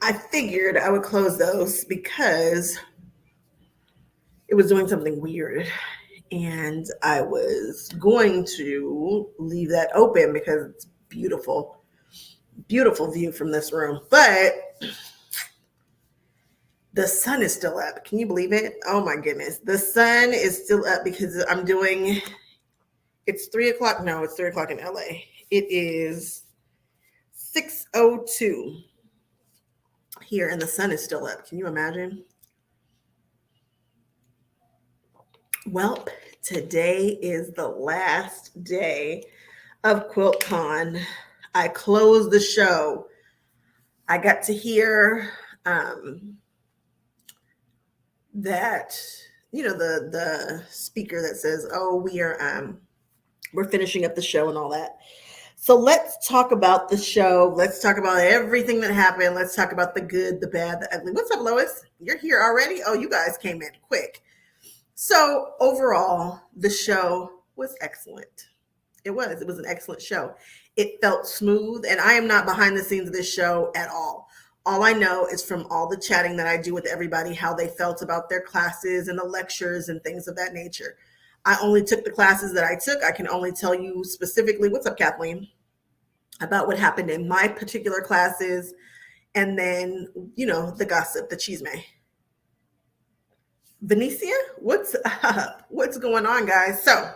I figured I would close those because it was doing something weird. And I was going to leave that open because it's beautiful, beautiful view from this room. But the sun is still up. Can you believe it? Oh my goodness. The sun is still up because I'm doing, it's 3 o'clock. No, it's 3 o'clock in LA. It is 6:02 here and the sun is still up. Can you imagine? Well, today is the last day of QuiltCon. I closed the show. I got to hear that, the speaker that says, "Oh, we're finishing up the show and all that." So let's talk about the show. Let's talk about everything that happened. Let's talk about the good, the bad, the ugly. What's up, Lois? You're here already? Oh, you guys came in quick. So overall, the show was excellent. It was. It was an excellent show. It felt smooth, and I am not behind the scenes of this show at all. All I know is from all the chatting that I do with everybody, how they felt about their classes and the lectures and things of that nature. I only took the classes that I took. I can only tell you specifically, what's up, Kathleen, about what happened in my particular classes, and then, the gossip, the chisme. Venetia, what's up? What's going on, guys? So,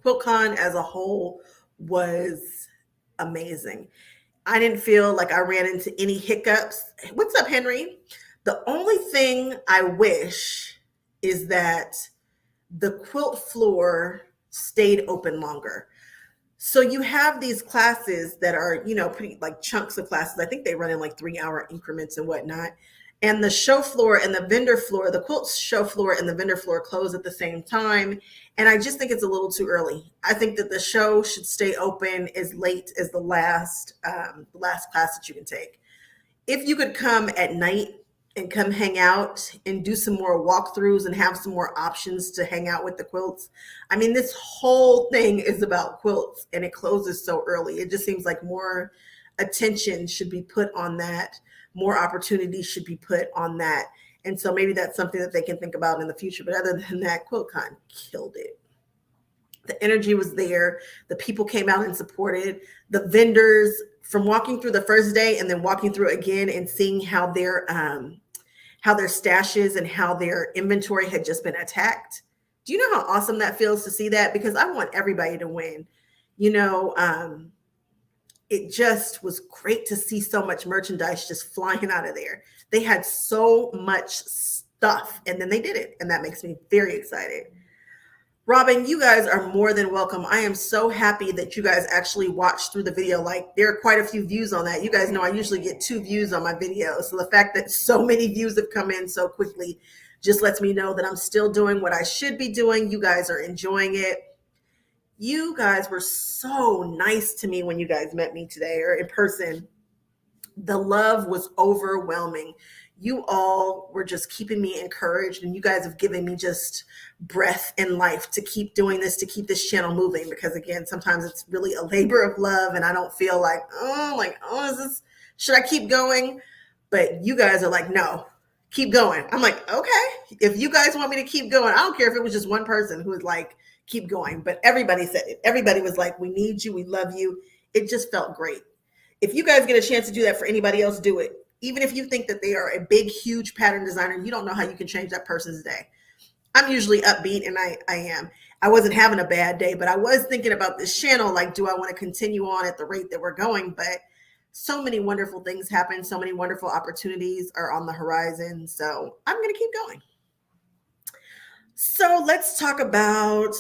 QuiltCon as a whole was amazing. I didn't feel like I ran into any hiccups. What's up, Henry? The only thing I wish is that the quilt floor stayed open longer. So you have these classes that are, pretty like chunks of classes. I think they run in like 3 hour increments and whatnot. And the show floor and the vendor floor, the quilt show floor and the vendor floor close at the same time. And I just think it's a little too early. I think that the show should stay open as late as the last class that you can take. If you could come at night and come hang out and do some more walkthroughs and have some more options to hang out with the quilts. I mean, this whole thing is about quilts and it closes so early. It just seems like more attention should be put on that, more opportunities should be put on that. And so maybe that's something that they can think about in the future. But other than that, QuiltCon killed it. The energy was there. The people came out and supported. The vendors, from walking through the first day and then walking through again and seeing how their stashes and how their inventory had just been attacked. Do you know how awesome that feels to see that? Because I want everybody to win. It just was great to see so much merchandise just flying out of there. They had so much stuff and then they did it. And that makes me very excited. Robin, you guys are more than welcome. I am so happy that you guys actually watched through the video. Like, there are quite a few views on that. You guys know I usually get 2 views on my videos. So the fact that so many views have come in so quickly just lets me know that I'm still doing what I should be doing. You guys are enjoying it. You guys were so nice to me when you guys met me today or in person. The love was overwhelming. You all were just keeping me encouraged, and you guys have given me just breath and life to keep doing this, to keep this channel moving. Because again, sometimes it's really a labor of love, and I don't feel like, is this, should I keep going? But you guys are like, no, keep going. I'm like, okay, if you guys want me to keep going, I don't care if it was just one person who was like, keep going. But everybody said it. Everybody was like, we need you, we love you. It just felt great. If you guys get a chance to do that for anybody else, do it. Even if you think that they are a big, huge pattern designer, you don't know how you can change that person's day. I'm usually upbeat, and I am. I wasn't having a bad day, but I was thinking about this channel, like, do I want to continue on at the rate that we're going? But so many wonderful things happen. So many wonderful opportunities are on the horizon. So I'm going to keep going. So let's talk about,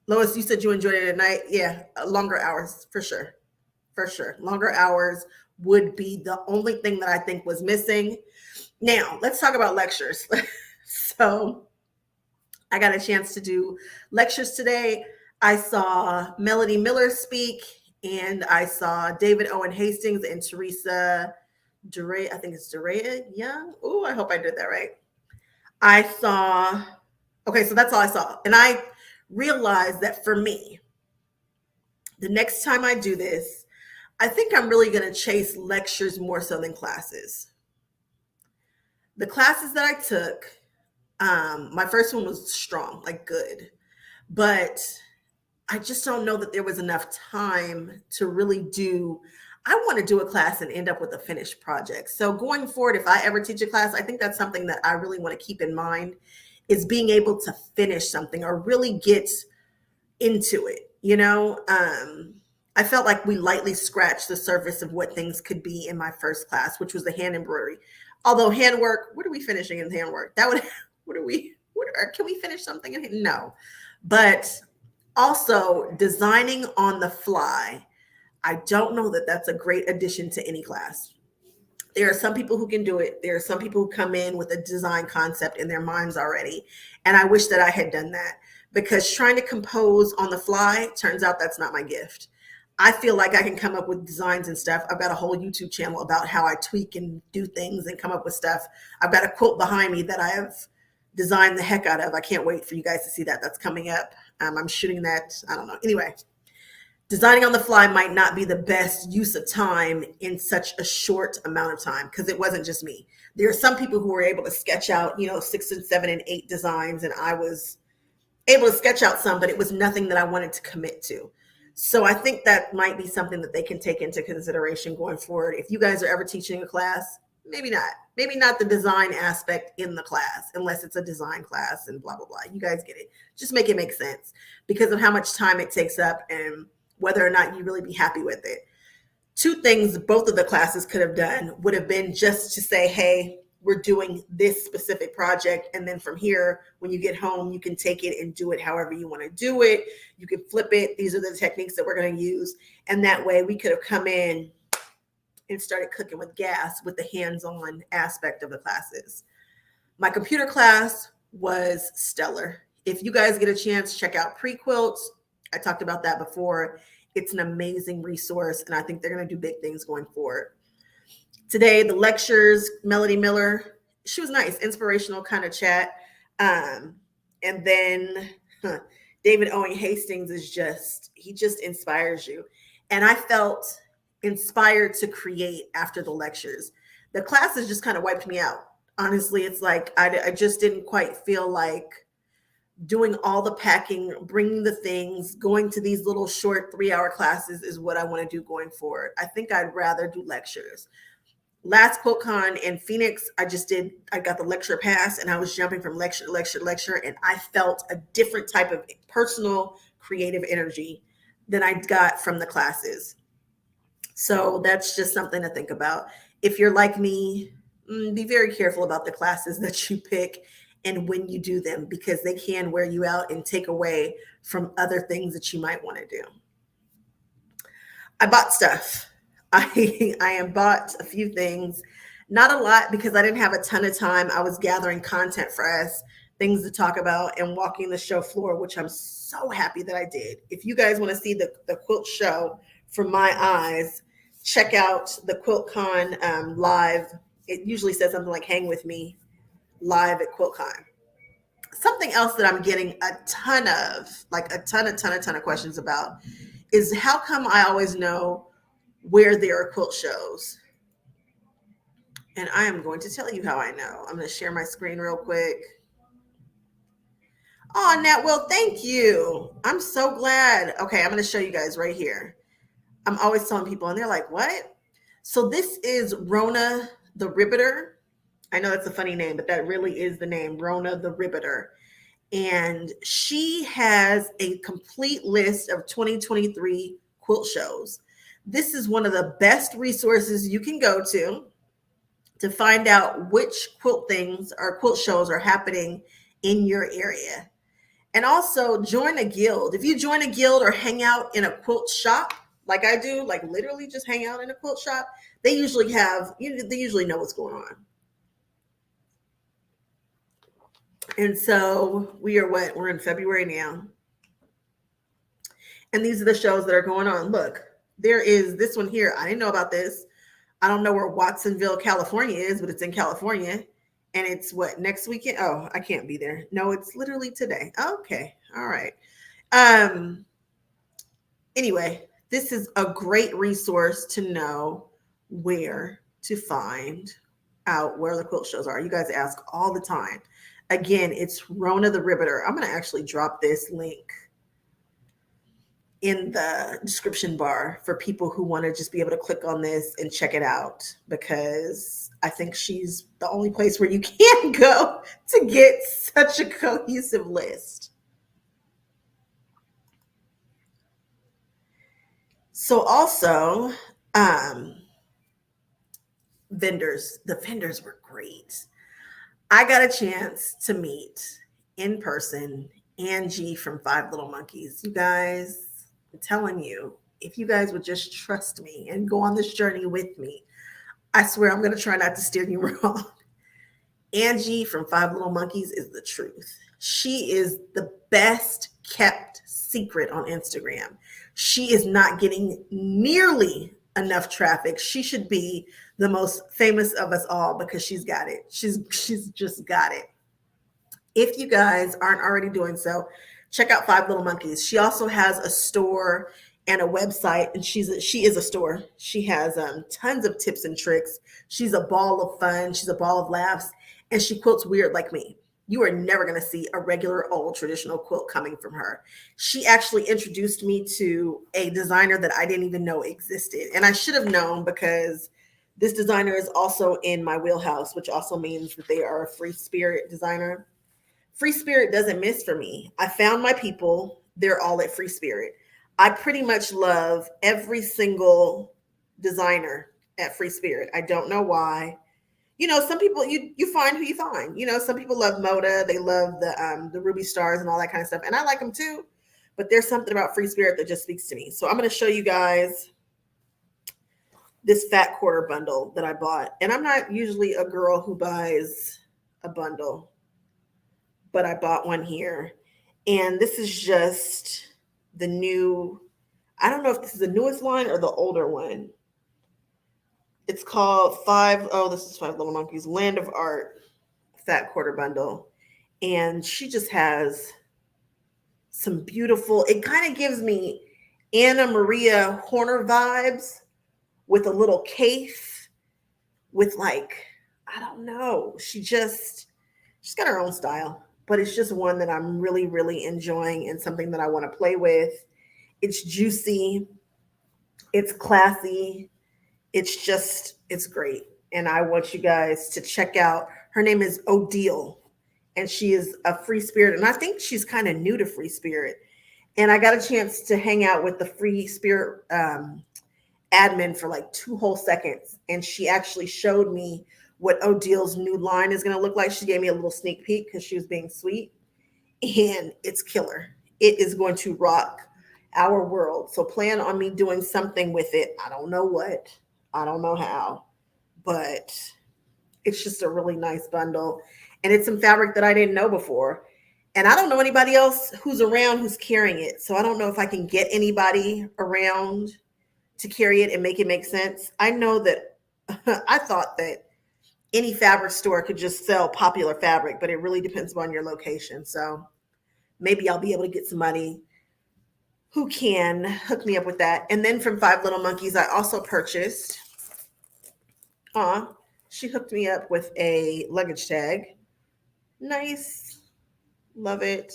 Lois, you said you enjoyed it at night. Yeah, longer hours for sure. for sure. Longer hours would be the only thing that I think was missing. Now, let's talk about lectures. So, I got a chance to do lectures today. I saw Melody Miller speak, and I saw David Owen Hastings and Teresa Duray. I think it's Duray Young. Oh, I hope I did that right. I saw, okay, so that's all I saw. And I realized that for me, the next time I do this, I think I'm really going to chase lectures more so than classes. The classes that I took, my first one was strong, like good, but I just don't know that there was enough time to really do. I want to do a class and end up with a finished project. So going forward, if I ever teach a class, I think that's something that I really want to keep in mind is being able to finish something or really get into it. I felt like we lightly scratched the surface of what things could be in my first class, which was the hand embroidery. Although handwork, what are we finishing in handwork? Can we finish something in? No. But also designing on the fly, I don't know that that's a great addition to any class. There are some people who can do it. There are some people who come in with a design concept in their minds already. And I wish that I had done that because trying to compose on the fly, turns out that's not my gift. I feel like I can come up with designs and stuff. I've got a whole YouTube channel about how I tweak and do things and come up with stuff. I've got a quilt behind me that I have designed the heck out of. I can't wait for you guys to see that. That's coming up. I'm shooting that. I don't know. Anyway, designing on the fly might not be the best use of time in such a short amount of time because it wasn't just me. There are some people who were able to sketch out, 6 and 7 and 8 designs, and I was able to sketch out some, but it was nothing that I wanted to commit to. So I think that might be something that they can take into consideration going forward. If you guys are ever teaching a class, maybe not the design aspect in the class, unless it's a design class and blah, blah, blah. You guys get it. Just make it make sense because of how much time it takes up and whether or not you really be happy with it. Two things both of the classes could have done would have been just to say, hey, we're doing this specific project. And then from here, when you get home, you can take it and do it however you want to do it. You can flip it. These are the techniques that we're going to use. And that way we could have come in and started cooking with gas with the hands-on aspect of the classes. My computer class was stellar. If you guys get a chance, check out Pre-Quilt. I talked about that before. It's an amazing resource, and I think they're going to do big things going forward. Today, the lectures, Melody Miller, she was nice, inspirational kind of chat. And then David Owen Hastings he just inspires you. And I felt inspired to create after the lectures. The classes just kind of wiped me out. Honestly, it's like I just didn't quite feel like doing all the packing, bringing the things, going to these little short 3-hour classes is what I want to do going forward. I think I'd rather do lectures. Last QuiltCon in Phoenix, I got the lecture pass and I was jumping from lecture to lecture to lecture, and I felt a different type of personal creative energy than I got from the classes. So that's just something to think about. If you're like me, be very careful about the classes that you pick and when you do them, because they can wear you out and take away from other things that you might want to do. I bought stuff. I bought a few things, not a lot because I didn't have a ton of time. I was gathering content for us, things to talk about, and walking the show floor, which I'm so happy that I did. If you guys want to see the quilt show from my eyes, check out the QuiltCon live. It usually says something like "Hang with me" live at QuiltCon. Something else that I'm getting a ton of questions about is how come I always know where there are quilt shows. And I am going to tell you how I know. I'm going to share my screen real quick. Oh, Nat, well, thank you. I'm so glad. Okay, I'm going to show you guys right here. I'm always telling people, and they're like, what? So this is Rona the Ribbeter. I know that's a funny name, but that really is the name, Rona the Ribbeter. And she has a complete list of 2023 quilt shows. This is one of the best resources you can go to find out which quilt things or quilt shows are happening in your area. And also join a guild. If you join a guild or hang out in a quilt shop, like I do, like literally just hang out in a quilt shop, they usually have, they usually know what's going on. And so we're in February now. And these are the shows that are going on. Look, there is this one here. I didn't know about this. I don't know where Watsonville, California is, but it's in California. And it's what, next weekend? Oh, I can't be there. No, it's literally today. Okay. All right. Um, anyway, this is a great resource to know where to find out where the quilt shows are. You guys ask all the time. Again, it's Rona the Riveter. I'm going to actually drop this link in the description bar for people who want to just be able to click on this and check it out, because I think she's the only place where you can go to get such a cohesive list. So also, vendors, the vendors were great. I got a chance to meet in person Angie from Five Little Monkeys. You guys, I'm telling you, if you guys would just trust me and go on this journey with me, I swear I'm going to try not to steer you wrong. Angie from Five Little Monkeys is the truth. She is the best kept secret on Instagram. She is not getting nearly enough traffic. She should be the most famous of us all because she's got it. She's just got it. If you guys aren't already doing so, check out Five Little Monkeys. She also has a store and a website, and she is a store. She has tons of tips and tricks. She's a ball of fun. She's a ball of laughs, and she quilts weird like me. You are never going to see a regular old traditional quilt coming from her. She actually introduced me to a designer that I didn't even know existed, and I should have known because this designer is also in my wheelhouse, which also means that they are a free spirit designer. Free Spirit doesn't miss for me. I found my people. They're all at Free Spirit. I pretty much love every single designer at Free Spirit. I don't know why. Some people you find who you find. Some people love Moda. They love the Ruby Stars and all that kind of stuff, and I like them too. But there's something about Free Spirit that just speaks to me. So I'm going to show you guys this fat quarter bundle that I bought, and I'm not usually a girl who buys a bundle, but I bought one here. And this is just the new, I don't know if this is the newest line or the older one. It's called this is Five Little Monkeys, Land of Art fat quarter bundle. And she just has some beautiful, it kind of gives me Anna Maria Horner vibes with a little cape with like, I don't know. She's got her own style. But it's just one that I'm really, really enjoying and something that I want to play with. It's juicy. It's classy. It's great. And I want you guys to check out, her name is Odile, and she is a Free Spirit. And I think she's kind of new to Free Spirit. And I got a chance to hang out with the Free Spirit admin for like 2 whole seconds. And she actually showed me what Odile's new line is going to look like. She gave me a little sneak peek because she was being sweet, and it's killer. It is going to rock our world. So plan on me doing something with it. I don't know what, I don't know how, but it's just a really nice bundle. And it's some fabric that I didn't know before. And I don't know anybody else who's around who's carrying it. So I don't know if I can get anybody around to carry it and make it make sense. I know that I thought that any fabric store could just sell popular fabric, but it really depends upon your location. So maybe I'll be able to get somebody who can hook me up with that. And then from Five Little Monkeys, I also purchased, she hooked me up with a luggage tag. Nice. Love it.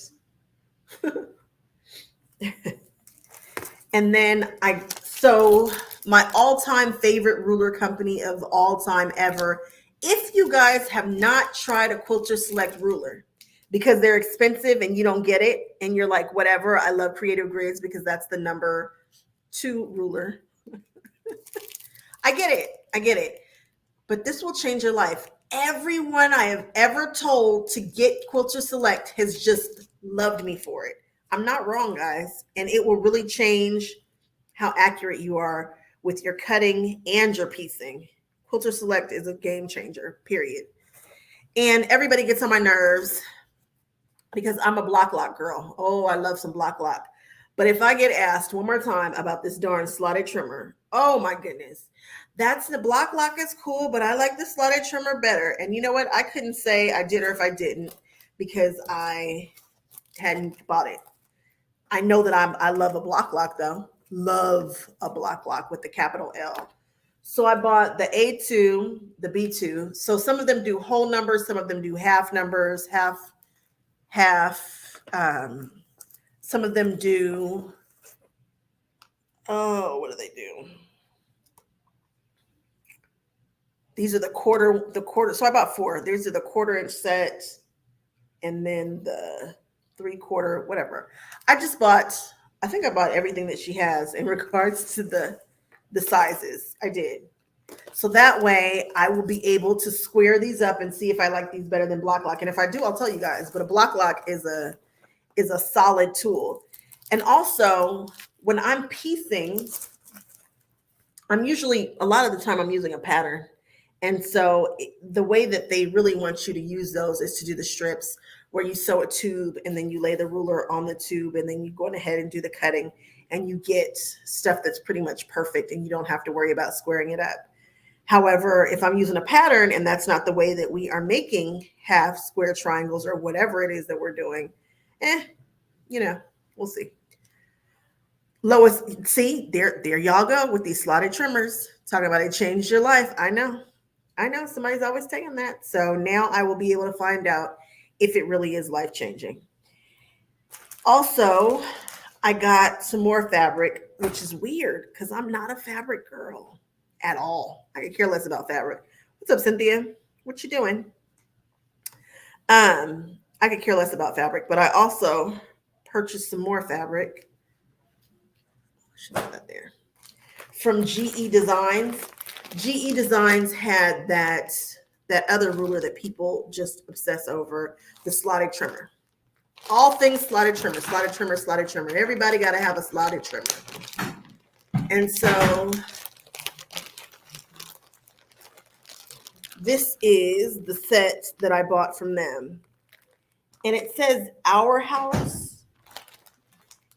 And then my all-time favorite ruler company of all time ever. If you guys have not tried a Quilter Select ruler, because they're expensive and you don't get it, and you're like, whatever, I love Creative Grids because that's the number 2 ruler. I get it. But this will change your life. Everyone I have ever told to get Quilter Select has just loved me for it. I'm not wrong, guys. And it will really change how accurate you are with your cutting and your piecing. Quilter Select is a game changer, period. And everybody gets on my nerves because I'm a block lock girl. Oh, I love some block lock. But if I get asked one more time about this darn slotted trimmer, oh my goodness. That's the block lock is cool, but I like the slotted trimmer better. And you know what? I couldn't say I did or if I didn't because I hadn't bought it. I know that I love a block lock though. Love a block lock with the capital L. So I bought the A2, the B2. So some of them do whole numbers, some of them do half numbers, half. Some of them do. Oh, what do they do? These are the quarter. So I bought 4. These are the 1/4 inch set, and then the 3/4, whatever. I just bought. I think I bought everything that she has in regards to the sizes. I did. So that way I will be able to square these up and see if I like these better than block lock. And if I do, I'll tell you guys. But a block lock is a solid tool. And also, when I'm piecing, I'm usually, a lot of the time, I'm using a pattern. And so the way that they really want you to use those is to do the strips where you sew a tube and then you lay the ruler on the tube and then you go ahead and do the cutting and you get stuff that's pretty much perfect and you don't have to worry about squaring it up. However, if I'm using a pattern and that's not the way that we are making half square triangles or whatever it is that we're doing, we'll see. Lois, see, there y'all go with these slotted trimmers. Talking about it changed your life. I know. Somebody's always saying that. So now I will be able to find out if it really is life changing. Also, I got some more fabric, which is weird because I'm not a fabric girl at all. I could care less about fabric. What's up, Cynthia? What you doing? I could care less about fabric, but I also purchased some more fabric. Should have that there. From GE Designs. GE Designs had that other ruler that people just obsess over, the slotted trimmer. All things slotted trimmer, slotted trimmer, slotted trimmer. Everybody got to have a slotted trimmer. And so this is the set that I bought from them. And it says Our House.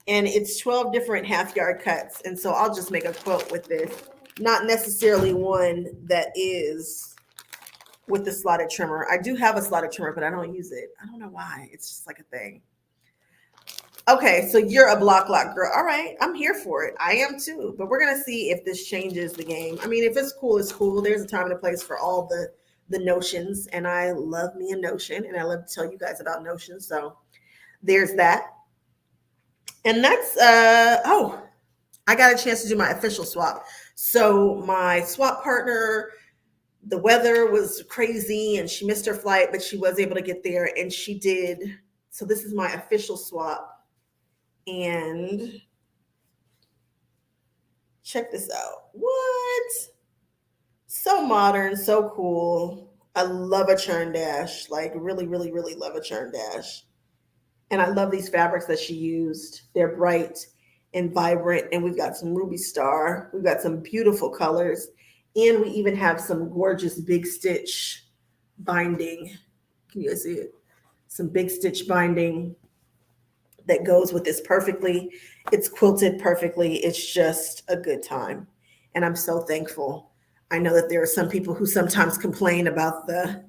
And it's 12 different half-yard cuts. And so I'll just make a quilt with this. Not necessarily one that is with the slotted trimmer. I do have a slotted trimmer, but I don't use it. I don't know why. It's just like a thing. Okay, so you're a block lock girl. All right, I'm here for it. I am too. But we're going to see if this changes the game. I mean, if it's cool, it's cool. There's a time and a place for all the notions. And I love me a notion. And I love to tell you guys about notions. So there's that. And that's, I got a chance to do my official swap. So my swap partner, the weather was crazy and she missed her flight, but she was able to get there and she did. So this is my official swap. And check this out. What? So modern, so cool. I love a churn dash, like really, really, really love a churn dash. And I love these fabrics that she used. They're bright and vibrant. And we've got some Ruby Star. We've got some beautiful colors. And we even have some gorgeous big stitch binding. Can you guys see it? Some big stitch binding that goes with this perfectly. It's quilted perfectly. It's just a good time. And I'm so thankful. I know that there are some people who sometimes complain about the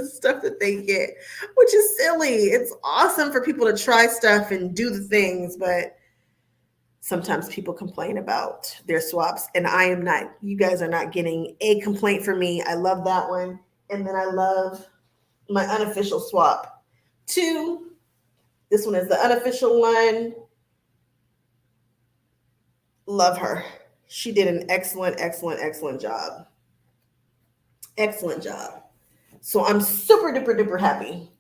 stuff that they get, which is silly. It's awesome for people to try stuff and do the things, but sometimes people complain about their swaps, and I am not. You guys are not getting a complaint from me. I love that one. And then I love my unofficial swap 2. This one is the unofficial one. Love her. She did an excellent, excellent, excellent job. Excellent job. So I'm super duper duper happy.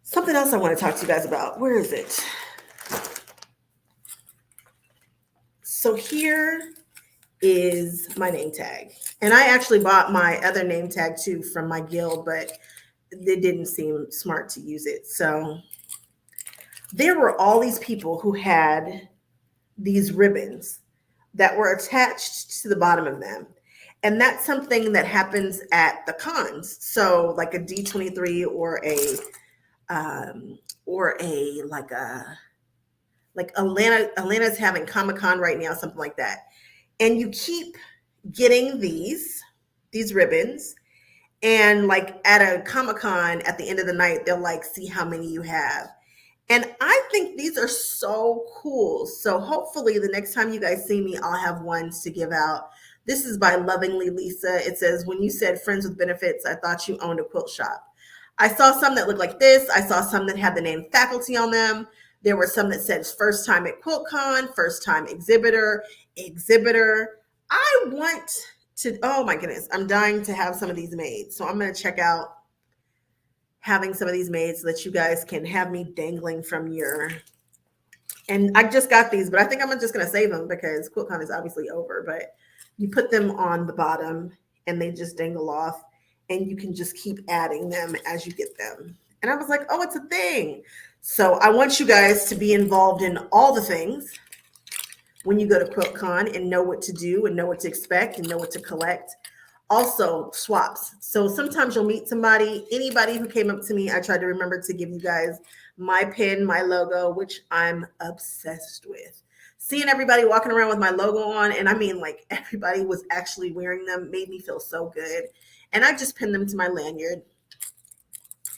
Something else I want to talk to you guys about. Where is it? So here is my name tag. And I actually bought my other name tag too from my guild, but it didn't seem smart to use it. So there were all these people who had these ribbons that were attached to the bottom of them. And that's something that happens at the cons. So like a D23 or a like Atlanta's having Comic-Con right now, something like that. And you keep getting these ribbons, and like at a Comic-Con at the end of the night, they'll like see how many you have. And I think these are so cool. So hopefully the next time you guys see me, I'll have ones to give out. This is by Lovingly Lisa. It says, when you said friends with benefits, I thought you owned a quilt shop. I saw some that looked like this. I saw some that had the name faculty on them. There were some that said first time at QuiltCon, first time exhibitor. I want to, oh my goodness, I'm dying to have some of these made. So I'm going to check out having some of these made so that you guys can have me dangling from your, and I just got these, but I think I'm just going to save them because QuiltCon is obviously over, but you put them on the bottom and they just dangle off, and you can just keep adding them as you get them. And I was like, oh, it's a thing. So I want you guys to be involved in all the things when you go to QuiltCon and know what to do and know what to expect and know what to collect. Also, swaps. So sometimes you'll meet anybody who came up to me. I tried to remember to give you guys my pin, my logo, which I'm obsessed with. Seeing everybody walking around with my logo on, and I mean like everybody was actually wearing them, made me feel so good. And I just pinned them to my lanyard.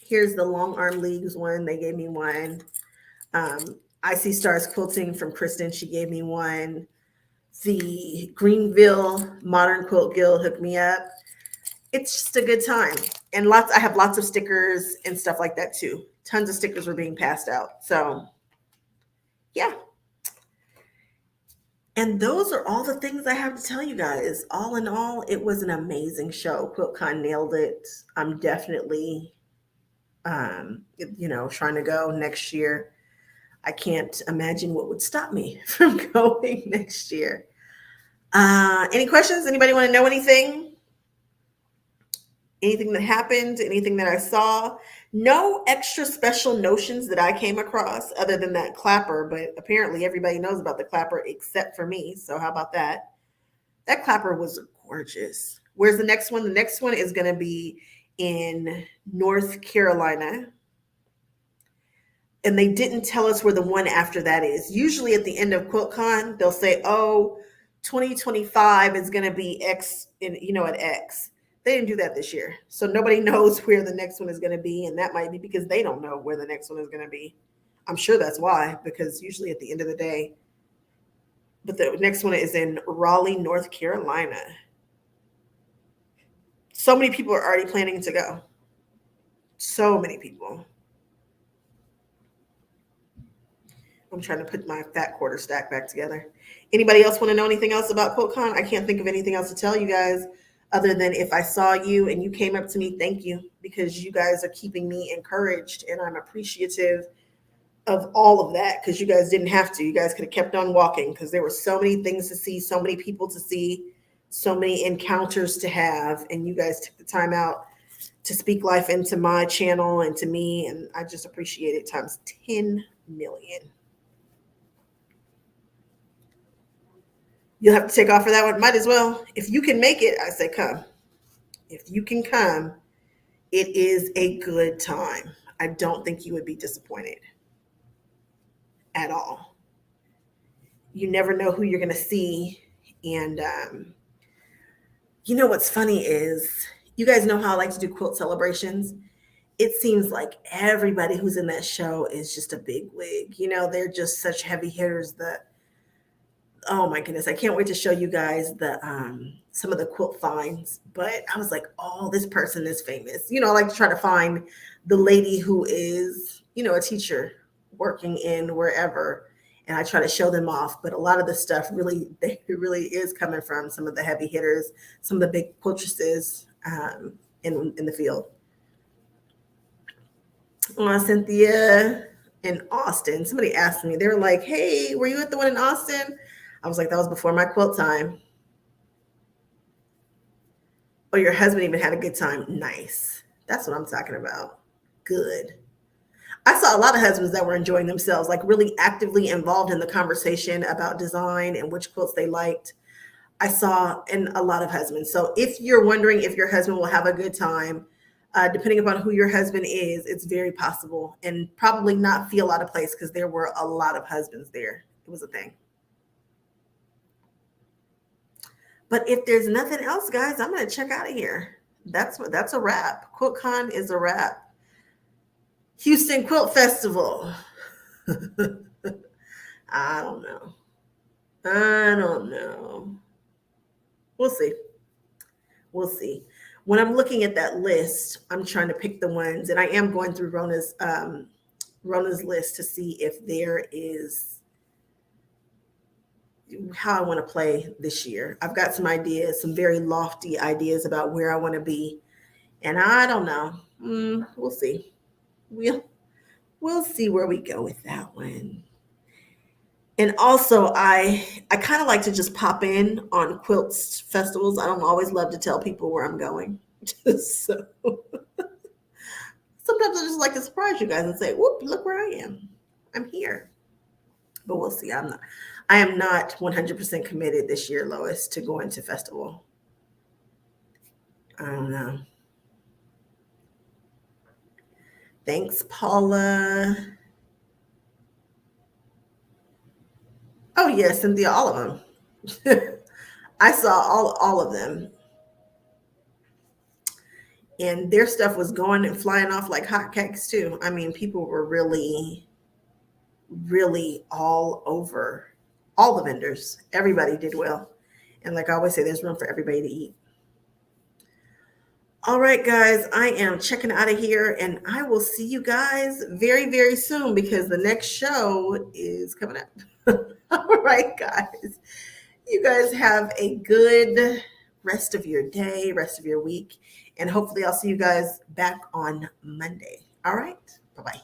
Here's the Long Arm Leagues one. They gave me one. I See Stars Quilting from Kristen. She gave me one. The Greenville Modern Quilt Guild hooked me up. It's just a good time. And I have lots of stickers and stuff like that too. Tons of stickers were being passed out. So yeah. And those are all the things I have to tell you guys. All in all, it was an amazing show. QuiltCon nailed it. I'm definitely, trying to go next year. I can't imagine what would stop me from going next year. Any questions? Anybody want to know anything? Anything that happened? Anything that I saw? No extra special notions that I came across other than that clapper, but apparently everybody knows about the clapper except for me. So how about that? That clapper was gorgeous. Where's the next one? The next one is going to be in North Carolina. And they didn't tell us where the one after that is. Usually at the end of QuiltCon, they'll say, oh, 2025 is going to be X, at X. They didn't do that this year. So nobody knows where the next one is going to be. And that might be because they don't know where the next one is going to be. I'm sure that's why, because usually at the end of the day, but the next one is in Raleigh, North Carolina. So many people are already planning to go. So many people. I'm trying to put my fat quarter stack back together. Anybody else want to know anything else about QuiltCon? I can't think of anything else to tell you guys other than if I saw you and you came up to me, thank you, because you guys are keeping me encouraged, and I'm appreciative of all of that because you guys didn't have to. You guys could have kept on walking because there were so many things to see, so many people to see, so many encounters to have, and you guys took the time out to speak life into my channel and to me, and I just appreciate it times 10 million. You'll have to take off for that one. Might as well. If you can make it, I say come. If you can come, it is a good time. I don't think you would be disappointed at all. You never know who you're going to see. And what's funny is, you guys know how I like to do quilt celebrations. It seems like everybody who's in that show is just a big wig. They're just such heavy hitters that, oh my goodness, I can't wait to show you guys some of the quilt finds. But I was like, oh, this person is famous. I like to try to find the lady who is, a teacher working in wherever, and I try to show them off. But a lot of the stuff really is coming from some of the heavy hitters, some of the big quiltresses in the field. Cynthia in Austin. Somebody asked me, they were like, hey, were you at the one in Austin? I was like, that was before my quilt time. Oh, your husband even had a good time. Nice. That's what I'm talking about. Good. I saw a lot of husbands that were enjoying themselves, like really actively involved in the conversation about design and which quilts they liked. I saw in a lot of husbands. So if you're wondering if your husband will have a good time, depending upon who your husband is, it's very possible, and probably not feel out of place because there were a lot of husbands there. It was a thing. But if there's nothing else, guys, I'm gonna check out of here. That's a wrap. QuiltCon is a wrap. Houston Quilt Festival. I don't know. I don't know. We'll see. We'll see. When I'm looking at that list, I'm trying to pick the ones, and I am going through Rona's list to see if there is how I want to play this year. I've got some ideas, some very lofty ideas about where I want to be, and I don't know. We'll see. We'll see where we go with that one. And also, I kind of like to just pop in on quilts festivals. I don't always love to tell people where I'm going. So sometimes I just like to surprise you guys and say, "Whoop! Look where I am. I'm here." But we'll see. I am not 100% committed this year, Lois, to going to festival. I don't know. Thanks, Paula. Oh yes, Cynthia, all of them. I saw all of them, and their stuff was going and flying off like hotcakes too. I mean, people were really, really all over. All the vendors, everybody did well, and like I always say, there's room for everybody to eat. All right, guys, I am checking out of here, and I will see you guys very, very soon because the next show is coming up. All right, guys. You guys have a good rest of your day, rest of your week, and hopefully I'll see you guys back on Monday. All right. Bye-bye.